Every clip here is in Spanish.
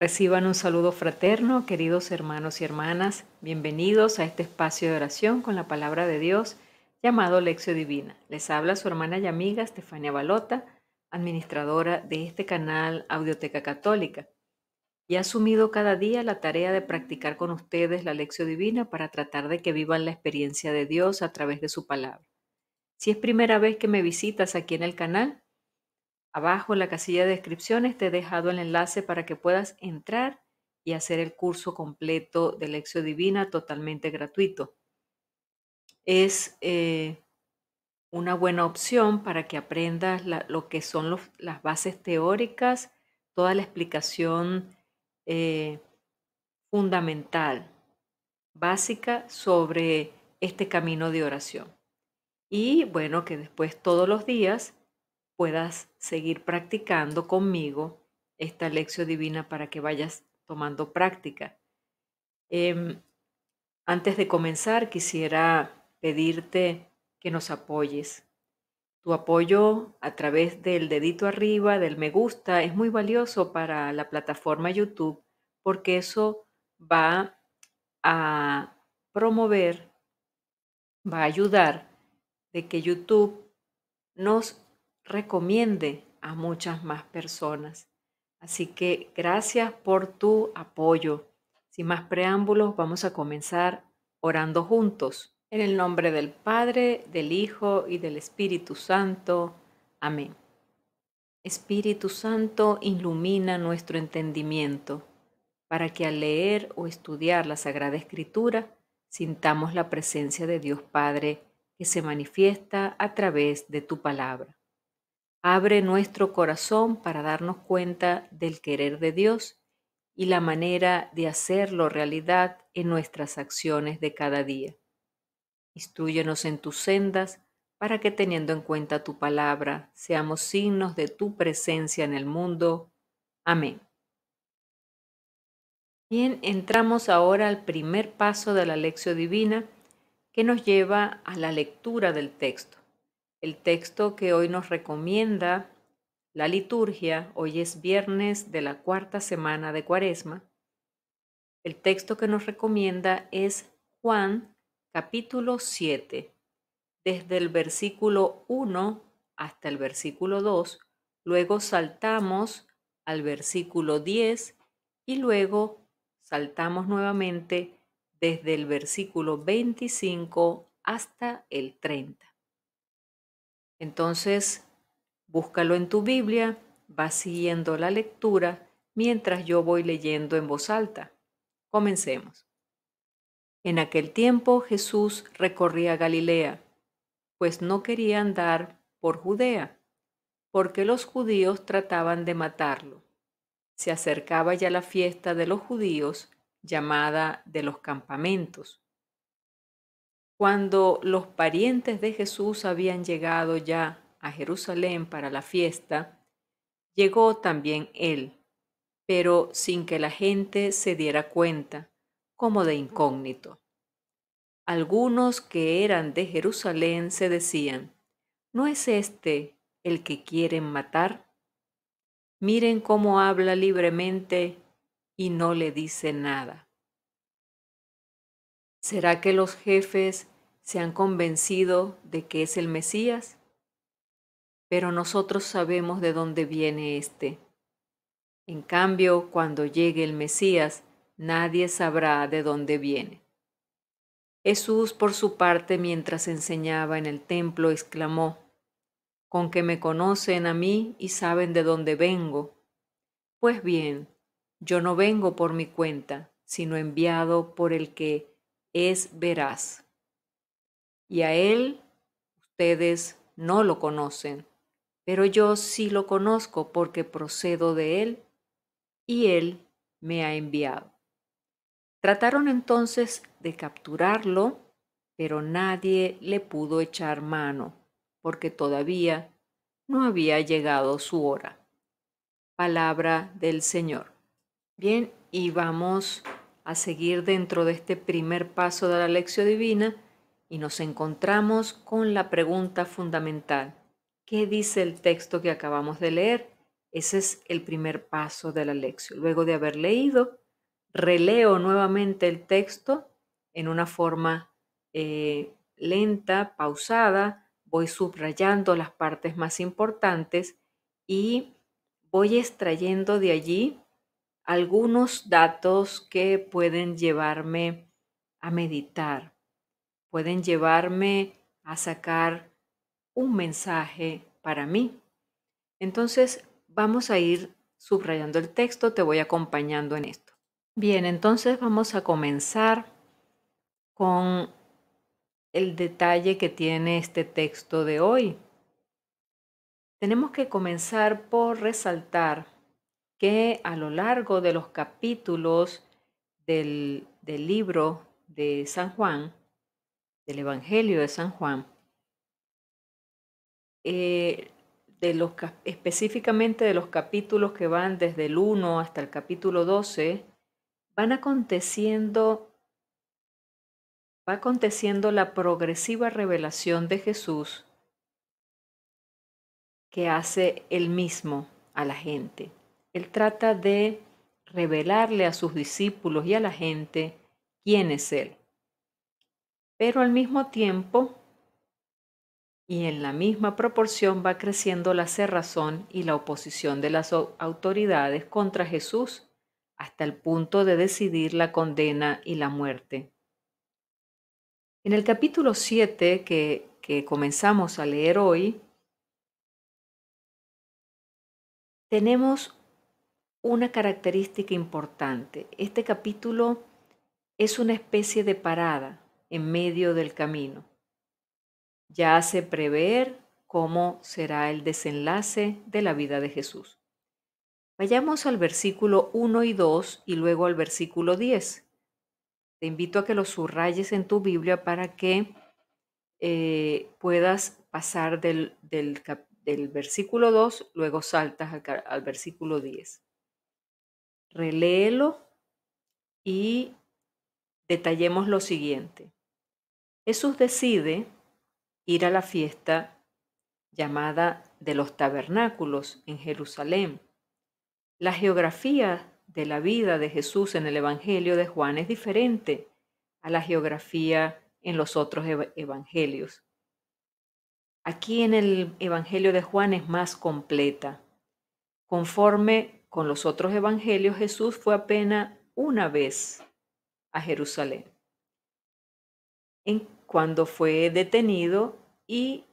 Reciban un saludo fraterno, queridos hermanos y hermanas. Bienvenidos a este espacio de oración con la palabra de Dios llamado Lección Divina. Les habla su hermana y amiga Estefania Balota, administradora de este canal Audioteca Católica, y he asumido cada día la tarea de practicar con ustedes la Lección Divina para tratar de que vivan la experiencia de Dios a través de su palabra. Si es primera vez que me visitas aquí en el canal, abajo en la casilla de descripciones te he dejado el enlace para que puedas entrar y hacer el curso completo de Lección Divina totalmente gratuito. Es una buena opción para que aprendas lo que son las bases teóricas, toda la explicación eh, fundamental, básica sobre este camino de oración. Y bueno, que después todos los días puedas seguir practicando conmigo esta lección divina para que vayas tomando práctica. Em, Antes de comenzar, quisiera pedirte que nos apoyes. Tu apoyo a través del dedito arriba, del me gusta, es muy valioso para la plataforma YouTube porque eso va a promover, va a ayudar de que YouTube nos recomiende a muchas más personas. Así que gracias por tu apoyo. Sin más preámbulos, vamos a comenzar orando juntos. En el nombre del Padre, del Hijo y del Espíritu Santo. Amén. Espíritu Santo, ilumina nuestro entendimiento para que al leer o estudiar la Sagrada Escritura sintamos la presencia de Dios Padre que se manifiesta a través de tu palabra. Abre nuestro corazón para darnos cuenta del querer de Dios y la manera de hacerlo realidad en nuestras acciones de cada día. Instrúyenos en tus sendas para que teniendo en cuenta tu palabra seamos signos de tu presencia en el mundo. Amén. Bien, entramos ahora al primer paso de la lección divina que nos lleva a la lectura del texto. El texto que hoy nos recomienda la liturgia, hoy es viernes de la cuarta semana de Cuaresma. El texto que nos recomienda es Juan capítulo 7, desde el versículo 1 hasta el versículo 2, luego saltamos al versículo 10 y luego saltamos nuevamente desde el versículo 25 hasta el 30. Entonces, búscalo en tu Biblia, vas siguiendo la lectura mientras yo voy leyendo en voz alta. Comencemos. En aquel tiempo Jesús recorría Galilea, pues no quería andar por Judea, porque los judíos trataban de matarlo. Se acercaba ya la fiesta de los judíos, llamada de los campamentos. Cuando los parientes de Jesús habían llegado ya a Jerusalén para la fiesta, llegó también él, pero sin que la gente se diera cuenta, como de incógnito. Algunos que eran de Jerusalén se decían, ¿no es este el que quieren matar? Miren cómo habla libremente y no le dice nada. ¿Será que los jefes se han convencido de que es el Mesías? Pero nosotros sabemos de dónde viene éste. En cambio, cuando llegue el Mesías, nadie sabrá de dónde viene. Jesús, por su parte, mientras enseñaba en el templo, exclamó, «Con que me conocen a mí y saben de dónde vengo. Pues bien, yo no vengo por mi cuenta, sino enviado por el que es veraz. Y a él ustedes no lo conocen, pero yo sí lo conozco porque procedo de él y él me ha enviado». Trataron entonces de capturarlo, pero nadie le pudo echar mano, porque todavía no había llegado su hora. Palabra del Señor. Bien, y vamos a seguir dentro de este primer paso de la lección divina y nos encontramos con la pregunta fundamental. ¿Qué dice el texto que acabamos de leer? Ese es el primer paso de la lección. Luego de haber leído, releo nuevamente el texto en una forma lenta, pausada, voy subrayando las partes más importantes y voy extrayendo de allí algunos datos que pueden llevarme a meditar, pueden llevarme a sacar un mensaje para mí. Entonces, vamos a ir subrayando el texto, te voy acompañando en esto. Bien, entonces vamos a comenzar con el detalle que tiene este texto de hoy. Tenemos que comenzar por resaltar que a lo largo de los capítulos del libro de San Juan, del Evangelio de San Juan, específicamente de los capítulos que van desde el 1 hasta el capítulo 12, va aconteciendo la progresiva revelación de Jesús que hace él mismo a la gente. Él trata de revelarle a sus discípulos y a la gente quién es él. Pero al mismo tiempo y en la misma proporción va creciendo la cerrazón y la oposición de las autoridades contra Jesús hasta el punto de decidir la condena y la muerte. En el capítulo 7 que comenzamos a leer hoy, tenemos una característica importante. Este capítulo es una especie de parada en medio del camino. Ya hace prever cómo será el desenlace de la vida de Jesús. Vayamos al versículo 1 y 2 y luego al versículo 10. Te invito a que lo subrayes en tu Biblia para que puedas pasar del versículo 2, luego saltas al versículo 10. Reléelo y detallemos lo siguiente. Jesús decide ir a la fiesta llamada de los tabernáculos en Jerusalén. La geografía de la vida de Jesús en el Evangelio de Juan es diferente a la geografía en los otros evangelios. Aquí en el Evangelio de Juan es más completa. Conforme con los otros evangelios, Jesús fue apenas una vez a Jerusalén, cuando fue detenido y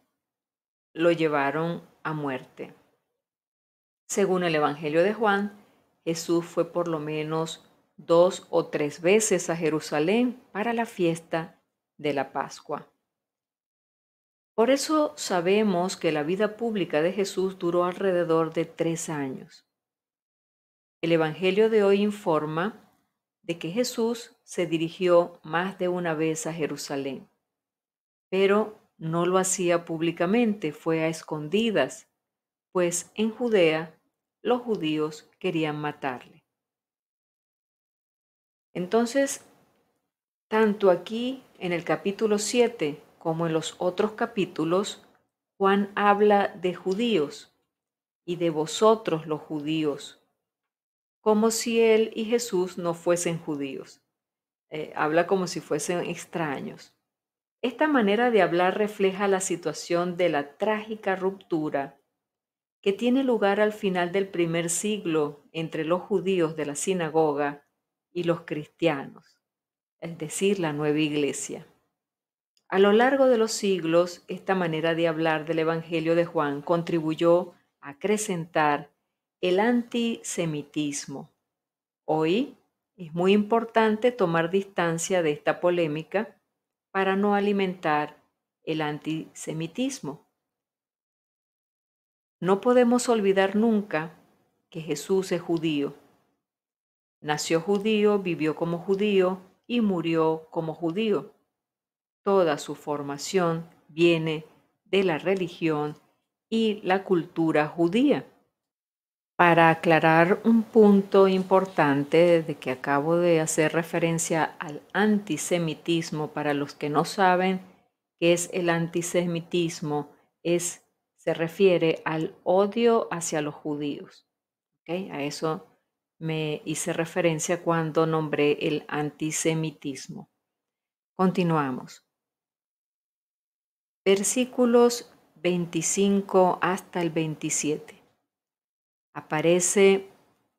lo llevaron a muerte. Según el Evangelio de Juan, Jesús fue por lo menos 2 o 3 veces a Jerusalén para la fiesta de la Pascua. Por eso sabemos que la vida pública de Jesús duró alrededor de 3 años. El Evangelio de hoy informa de que Jesús se dirigió más de una vez a Jerusalén, pero no lo hacía públicamente, fue a escondidas, pues en Judea los judíos querían matarle. Entonces, tanto aquí en el capítulo 7 como en los otros capítulos, Juan habla de judíos y de vosotros los judíos, como si él y Jesús no fuesen judíos. Habla como si fuesen extraños. Esta manera de hablar refleja la situación de la trágica ruptura que tiene lugar al final del primer siglo entre los judíos de la sinagoga y los cristianos, es decir, la nueva iglesia. A lo largo de los siglos, esta manera de hablar del Evangelio de Juan contribuyó a acrecentar el antisemitismo. Hoy es muy importante tomar distancia de esta polémica para no alimentar el antisemitismo. No podemos olvidar nunca que Jesús es judío. Nació judío, vivió como judío y murió como judío. Toda su formación viene de la religión y la cultura judía. Para aclarar un punto importante de que acabo de hacer referencia al antisemitismo, para los que no saben qué es el antisemitismo, se refiere al odio hacia los judíos. ¿Ok? A eso me hice referencia cuando nombré el antisemitismo. Continuamos. Versículos 25 hasta el 27. Aparece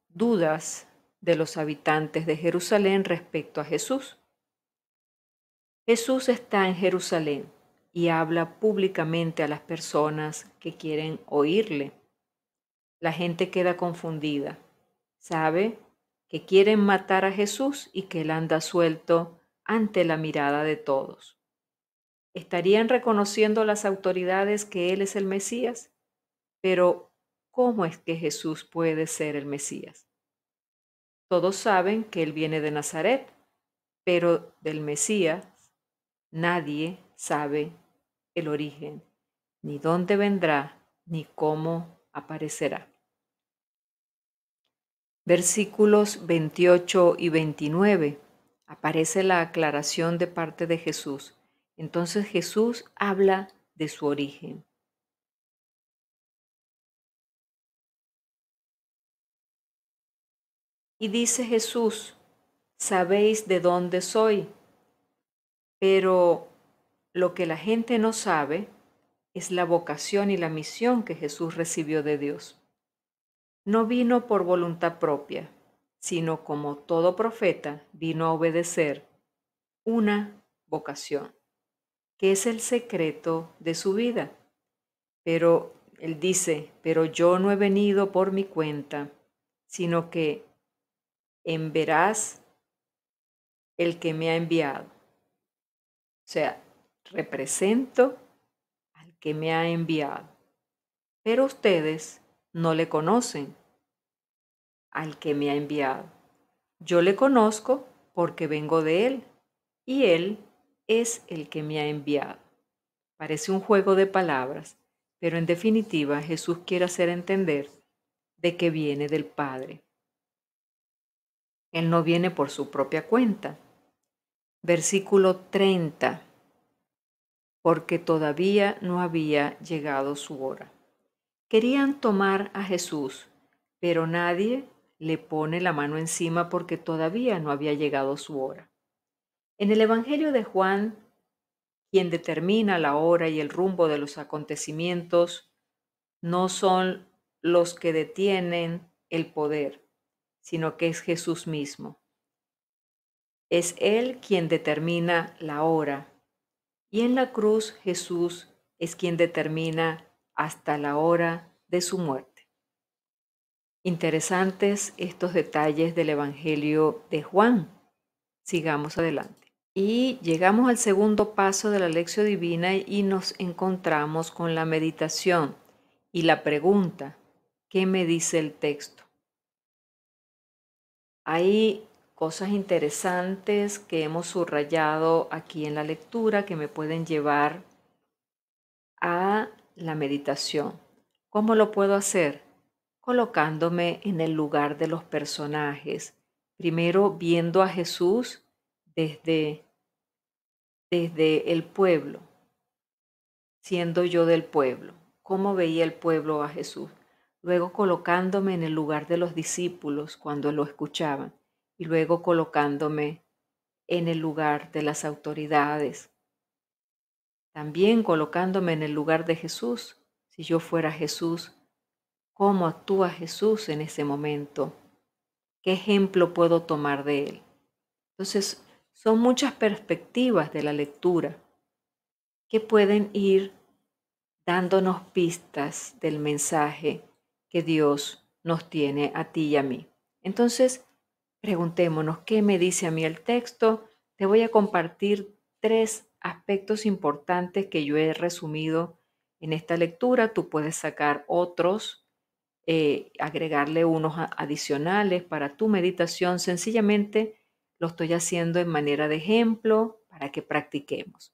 dudas de los habitantes de Jerusalén respecto a Jesús. Jesús está en Jerusalén y habla públicamente a las personas que quieren oírle. La gente queda confundida. Sabe que quieren matar a Jesús y que él anda suelto ante la mirada de todos. ¿Estarían reconociendo las autoridades que él es el Mesías? Pero, ¿cómo es que Jesús puede ser el Mesías? Todos saben que él viene de Nazaret, pero del Mesías nadie sabe el origen, ni dónde vendrá, ni cómo aparecerá. Versículos 28 y 29. Aparece la aclaración de parte de Jesús. Entonces Jesús habla de su origen. Y dice Jesús, sabéis de dónde soy, pero lo que la gente no sabe es la vocación y la misión que Jesús recibió de Dios. No vino por voluntad propia, sino como todo profeta vino a obedecer una vocación, que es el secreto de su vida. Pero él dice, pero yo no he venido por mi cuenta, sino que en veraz el que me ha enviado. O sea, represento al que me ha enviado. Pero ustedes no le conocen al que me ha enviado. Yo le conozco porque vengo de él y él es el que me ha enviado. Parece un juego de palabras, pero en definitiva Jesús quiere hacer entender de que viene del Padre. Él no viene por su propia cuenta. Versículo 30. Porque todavía no había llegado su hora. Querían tomar a Jesús, pero nadie le pone la mano encima porque todavía no había llegado su hora. En el Evangelio de Juan, quien determina la hora y el rumbo de los acontecimientos no son los que detienen el poder, sino que es Jesús mismo. Es Él quien determina la hora, y en la cruz Jesús es quien determina hasta la hora de su muerte. Interesantes estos detalles del Evangelio de Juan. Sigamos adelante. Y llegamos al segundo paso de la lección divina y nos encontramos con la meditación y la pregunta, ¿qué me dice el texto? Hay cosas interesantes que hemos subrayado aquí en la lectura que me pueden llevar a la meditación. ¿Cómo lo puedo hacer? Colocándome en el lugar de los personajes. Primero viendo a Jesús desde el pueblo, siendo yo del pueblo. ¿Cómo veía el pueblo a Jesús? Luego colocándome en el lugar de los discípulos cuando lo escuchaban. Y luego colocándome en el lugar de las autoridades. También colocándome en el lugar de Jesús. Si yo fuera Jesús, ¿cómo actúa Jesús en ese momento? ¿Qué ejemplo puedo tomar de él? Entonces, son muchas perspectivas de la lectura que pueden ir dándonos pistas del mensaje que Dios nos tiene a ti y a mí. Entonces, preguntémonos, ¿qué me dice a mí el texto? Te voy a compartir 3 aspectos importantes que yo he resumido en esta lectura. Tú puedes sacar otros, agregarle unos adicionales para tu meditación. Sencillamente lo estoy haciendo en manera de ejemplo para que practiquemos.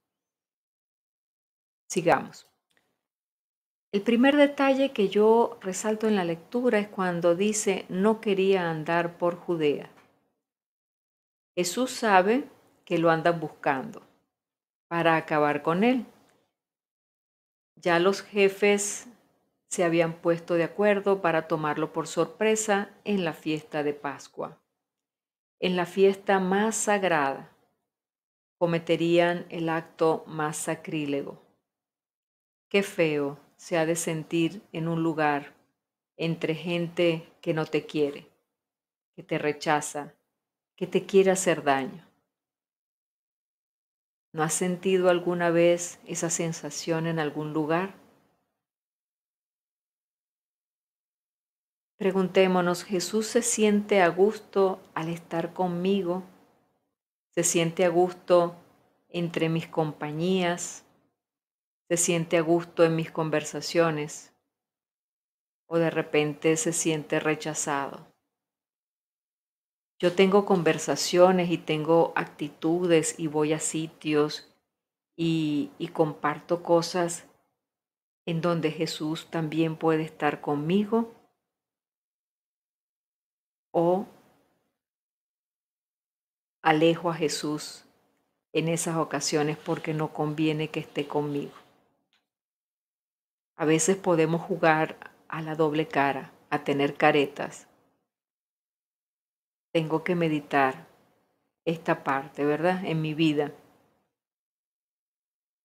Sigamos. El primer detalle que yo resalto en la lectura es cuando dice no quería andar por Judea. Jesús sabe que lo andan buscando para acabar con él. Ya los jefes se habían puesto de acuerdo para tomarlo por sorpresa en la fiesta de Pascua. En la fiesta más sagrada cometerían el acto más sacrílego. Qué feo se ha de sentir en un lugar entre gente que no te quiere, que te rechaza, que te quiere hacer daño. ¿No has sentido alguna vez esa sensación en algún lugar? Preguntémonos, ¿Jesús se siente a gusto al estar conmigo? ¿Se siente a gusto entre mis compañías? ¿Se siente a gusto en mis conversaciones? ¿O de repente se siente rechazado? Yo tengo conversaciones y tengo actitudes y voy a sitios y comparto cosas en donde Jesús también puede estar conmigo, o alejo a Jesús en esas ocasiones porque no conviene que esté conmigo. A veces podemos jugar a la doble cara, a tener caretas. Tengo que meditar esta parte, ¿verdad? En mi vida.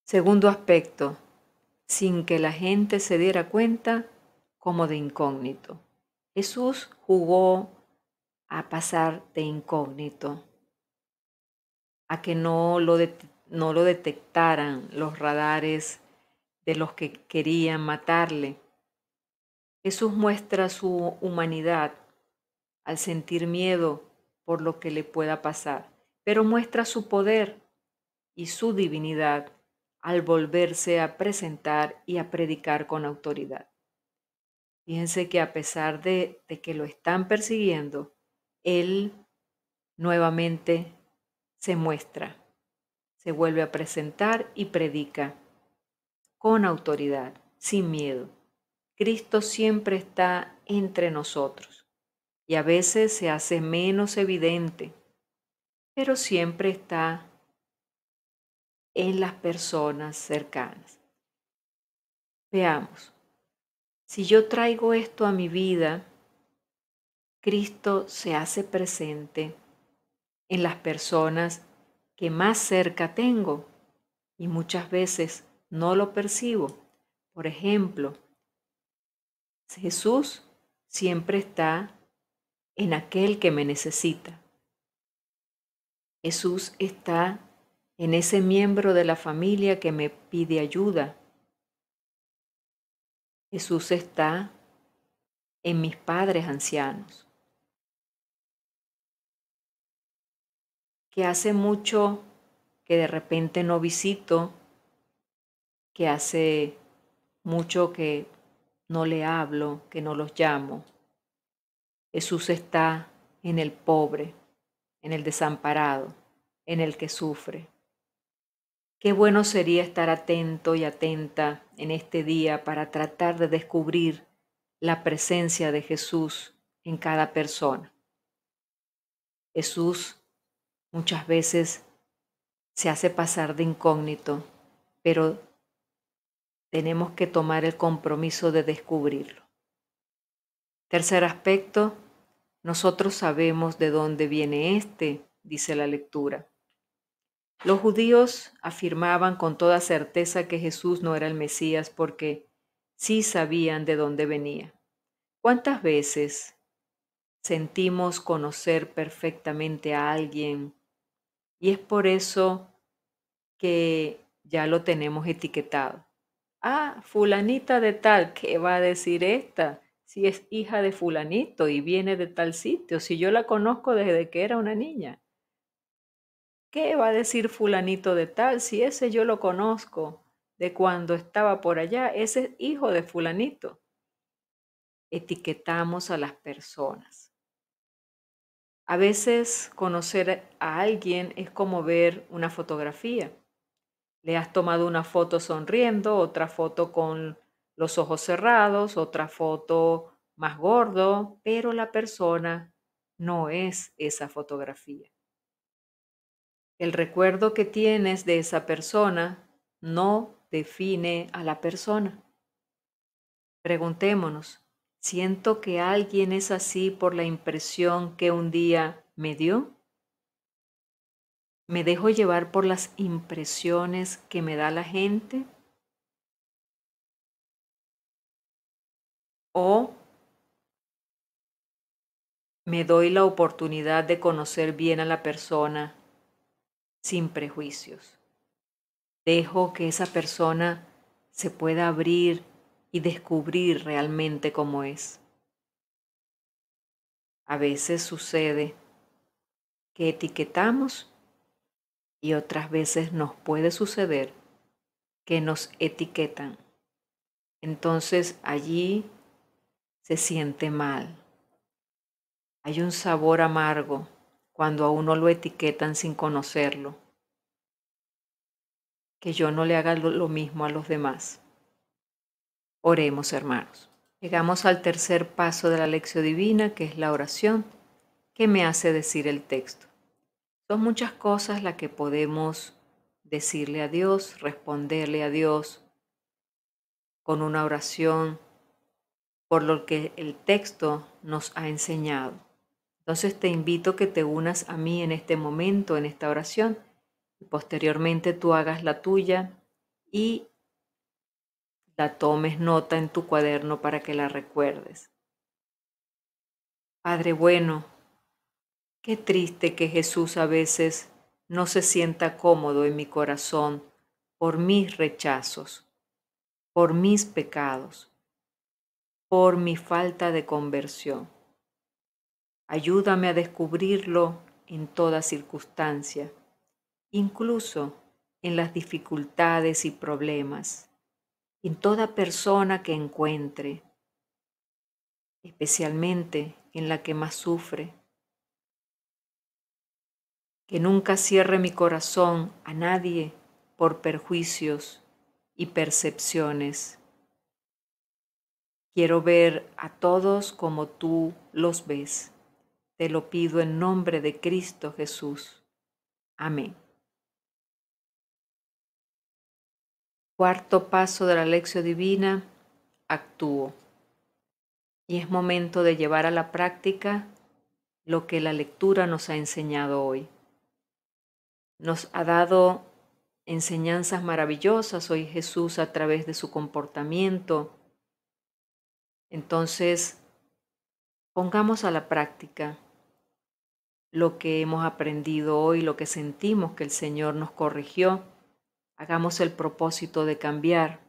Segundo aspecto, sin que la gente se diera cuenta, como de incógnito. Jesús jugó a pasar de incógnito, a que no lo detectaran los radares de los que querían matarle. Jesús muestra su humanidad al sentir miedo por lo que le pueda pasar, pero muestra su poder y su divinidad al volverse a presentar y a predicar con autoridad. Fíjense que a pesar de que lo están persiguiendo, Él nuevamente se muestra, se vuelve a presentar y predica con autoridad, sin miedo. Cristo siempre está entre nosotros y a veces se hace menos evidente, pero siempre está en las personas cercanas. Veamos, si yo traigo esto a mi vida, Cristo se hace presente en las personas que más cerca tengo y muchas veces no lo percibo. Por ejemplo, Jesús siempre está en aquel que me necesita. Jesús está en ese miembro de la familia que me pide ayuda. Jesús está en mis padres ancianos, que hace mucho que de repente no visito, que hace mucho que no le hablo, que no los llamo. Jesús está en el pobre, en el desamparado, en el que sufre. Qué bueno sería estar atento y atenta en este día para tratar de descubrir la presencia de Jesús en cada persona. Jesús muchas veces se hace pasar de incógnito, pero tenemos que tomar el compromiso de descubrirlo. Tercer aspecto, nosotros sabemos de dónde viene dice la lectura. Los judíos afirmaban con toda certeza que Jesús no era el Mesías porque sí sabían de dónde venía. ¿Cuántas veces sentimos conocer perfectamente a alguien y es por eso que ya lo tenemos etiquetado? Ah, fulanita de tal, ¿qué va a decir esta? Si es hija de fulanito y viene de tal sitio, si yo la conozco desde que era una niña. ¿Qué va a decir fulanito de tal? Si ese yo lo conozco de cuando estaba por allá, ese es hijo de fulanito. Etiquetamos a las personas. A veces conocer a alguien es como ver una fotografía. Le has tomado una foto sonriendo, otra foto con los ojos cerrados, otra foto más gordo, pero la persona no es esa fotografía. El recuerdo que tienes de esa persona no define a la persona. Preguntémonos, ¿siento que alguien es así por la impresión que un día me dio? ¿Me dejo llevar por las impresiones que me da la gente? ¿O me doy la oportunidad de conocer bien a la persona sin prejuicios? Dejo que esa persona se pueda abrir y descubrir realmente cómo es. A veces sucede que etiquetamos y otras veces nos puede suceder que nos etiquetan. Entonces allí se siente mal. Hay un sabor amargo cuando a uno lo etiquetan sin conocerlo. Que yo no le haga lo mismo a los demás. Oremos, hermanos. Llegamos al tercer paso de la lección divina, que es la oración, que me hace decir el texto. Son muchas cosas las que podemos decirle a Dios, responderle a Dios con una oración por lo que el texto nos ha enseñado. Entonces te invito a que te unas a mí en este momento, en esta oración, y posteriormente tú hagas la tuya y la tomes nota en tu cuaderno para que la recuerdes. Padre bueno, qué triste que Jesús a veces no se sienta cómodo en mi corazón por mis rechazos, por mis pecados, por mi falta de conversión. Ayúdame a descubrirlo en toda circunstancia, incluso en las dificultades y problemas, en toda persona que encuentre, especialmente en la que más sufre. Que nunca cierre mi corazón a nadie por perjuicios y percepciones. Quiero ver a todos como tú los ves. Te lo pido en nombre de Cristo Jesús. Amén. Cuarto paso de la lección divina, actúo. Y es momento de llevar a la práctica lo que la lectura nos ha enseñado hoy. Nos ha dado enseñanzas maravillosas hoy Jesús a través de su comportamiento. Entonces, pongamos a la práctica lo que hemos aprendido hoy, lo que sentimos que el Señor nos corrigió. Hagamos el propósito de cambiar,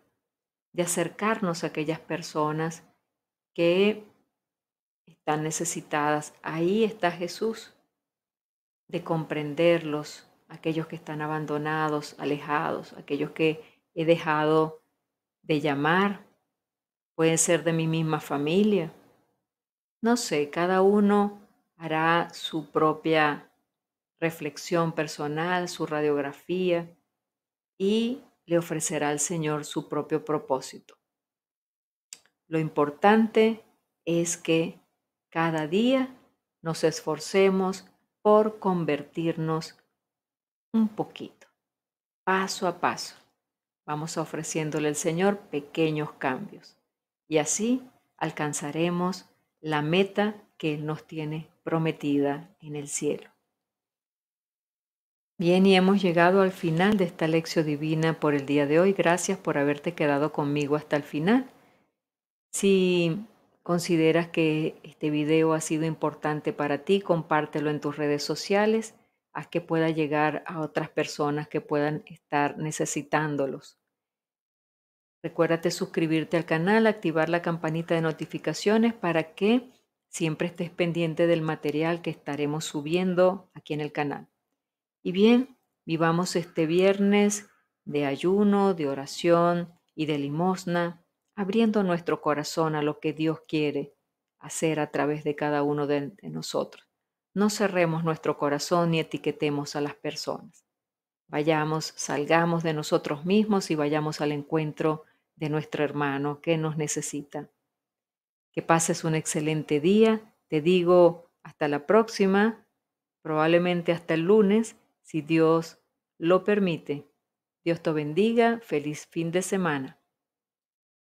de acercarnos a aquellas personas que están necesitadas. Ahí está Jesús, de comprenderlos, aquellos que están abandonados, alejados, aquellos que he dejado de llamar, pueden ser de mi misma familia. No sé, cada uno hará su propia reflexión personal, su radiografía y le ofrecerá al Señor su propio propósito. Lo importante es que cada día nos esforcemos por convertirnos un poquito, paso a paso. Vamos ofreciéndole al Señor pequeños cambios y así alcanzaremos la meta que Él nos tiene prometida en el cielo. Bien, y hemos llegado al final de esta lección divina por el día de hoy. Gracias por haberte quedado conmigo hasta el final. Si consideras que este video ha sido importante para ti, compártelo en tus redes sociales. Haz que pueda llegar a otras personas que puedan estar necesitándolos. Recuérdate suscribirte al canal, activar la campanita de notificaciones para que siempre estés pendiente del material que estaremos subiendo aquí en el canal. Y bien, vivamos este viernes de ayuno, de oración y de limosna, abriendo nuestro corazón a lo que Dios quiere hacer a través de cada uno de nosotros. No cerremos nuestro corazón ni etiquetemos a las personas. Vayamos, salgamos de nosotros mismos y vayamos al encuentro de nuestro hermano que nos necesita. Que pases un excelente día. Te digo hasta la próxima, probablemente hasta el lunes, si Dios lo permite. Dios te bendiga. Feliz fin de semana.